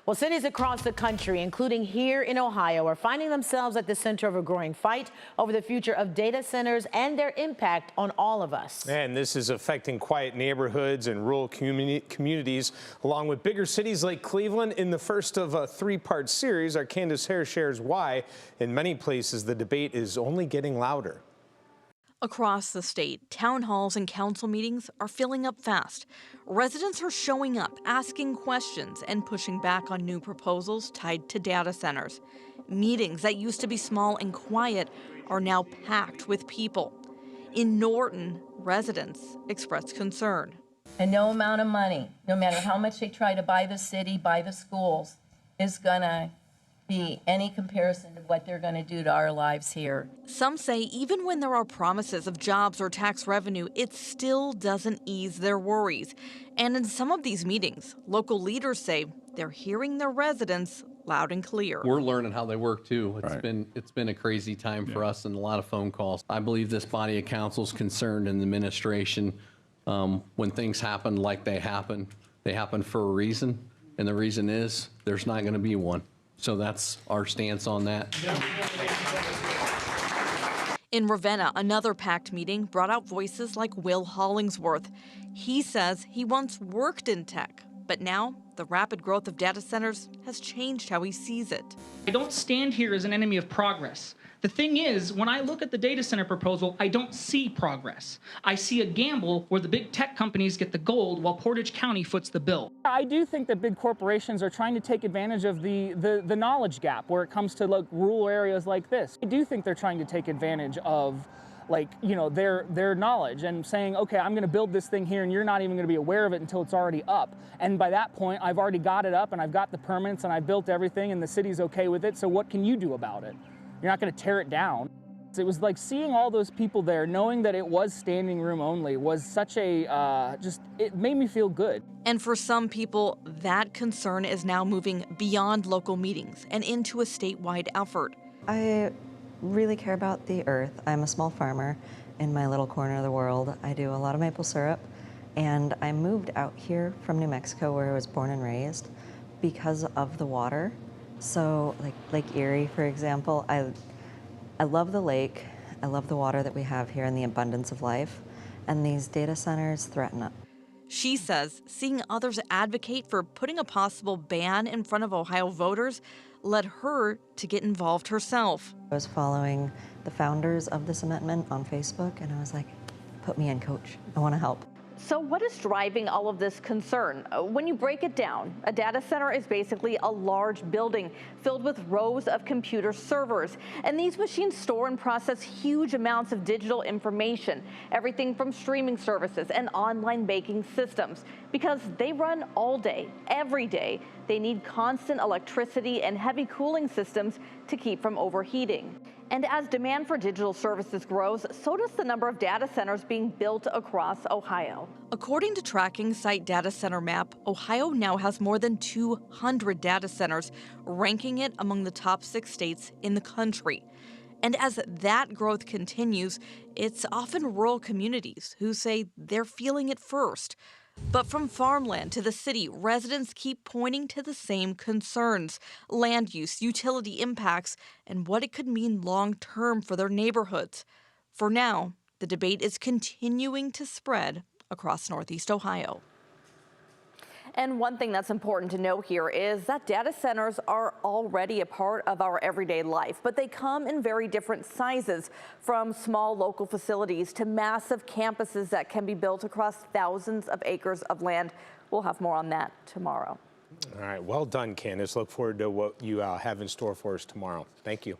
Well, cities across the country, including here in Ohio, are finding themselves at the center of a growing fight over the future of data centers and their impact on all of us. And this is affecting quiet neighborhoods and rural communities, along with bigger cities like Cleveland. In the first of a three-part series, our Candace Hare shares why, in many places, the debate is only getting louder. Across the state, town halls and council meetings are filling up fast. Residents are showing up, asking questions, and pushing back on new proposals tied to data centers. Meetings that used to be small and quiet are now packed with people. In Norton, residents expressed concern. And no amount of money, no matter how much they try to buy the city, buy the schools, is gonna be any comparison to what they're going to do to our lives here. Some say even when there are promises of jobs or tax revenue, it still doesn't ease their worries. And in some of these meetings, local leaders say they're hearing their residents loud and clear. We're learning how they work too. It's been a crazy time for us and a lot of phone calls. I believe this body of council is concerned in the administration. When things happen like they happen for a reason. And the reason is there's not going to be one. So that's our stance on that. In Ravenna, another packed meeting brought out voices like Will Hollingsworth. He says he once worked in tech, but now the rapid growth of data centers has changed how he sees it. I don't stand here as an enemy of progress. The thing is, when I look at the data center proposal, I don't see progress. I see a gamble where the big tech companies get the gold while Portage County foots the bill. I do think that big corporations are trying to take advantage of the knowledge gap where it comes to rural areas like this. I do think they're trying to take advantage of their knowledge and saying, okay, I'm going to build this thing here and you're not even going to be aware of it until it's already up. And by that point, I've already got it up and I've got the permits and I've built everything and the city's okay with it. So what can you do about it? You're not going to tear it down. It was like seeing all those people there, knowing that it was standing room only, was such a, it made me feel good. And for some people, that concern is now moving beyond local meetings and into a statewide effort. I really care about the earth. I'm a small farmer in my little corner of the world. I do a lot of maple syrup, and I moved out here from New Mexico, where I was born and raised, because of the water. So like Lake Erie, for example, I love the lake, I love the water that we have here and the abundance of life, and these data centers threaten it. She says seeing others advocate for putting a possible ban in front of Ohio voters led her to get involved herself. I was following the founders of this amendment on Facebook, and I was like, put me in, coach, I want to help. So what is driving all of this concern? When you break it down, a data center is basically a large building filled with rows of computer servers. And these machines store and process huge amounts of digital information, everything from streaming services and online banking systems. Because they run all day, every day, they need constant electricity and heavy cooling systems to keep from overheating. And as demand for digital services grows, so does the number of data centers being built across Ohio. According to tracking site Data Center Map, Ohio now has more than 200 data centers, ranking it among the top 6 states in the country. And as that growth continues, it's often rural communities who say they're feeling it first. But from farmland to the city, residents keep pointing to the same concerns: land use, utility impacts, and what it could mean long-term for their neighborhoods. For now, the debate is continuing to spread across Northeast Ohio. And one thing that's important to know here is that data centers are already a part of our everyday life, but they come in very different sizes, from small local facilities to massive campuses that can be built across thousands of acres of land. We'll have more on that tomorrow. All right, well done, Candace. Look forward to what you have in store for us tomorrow. Thank you.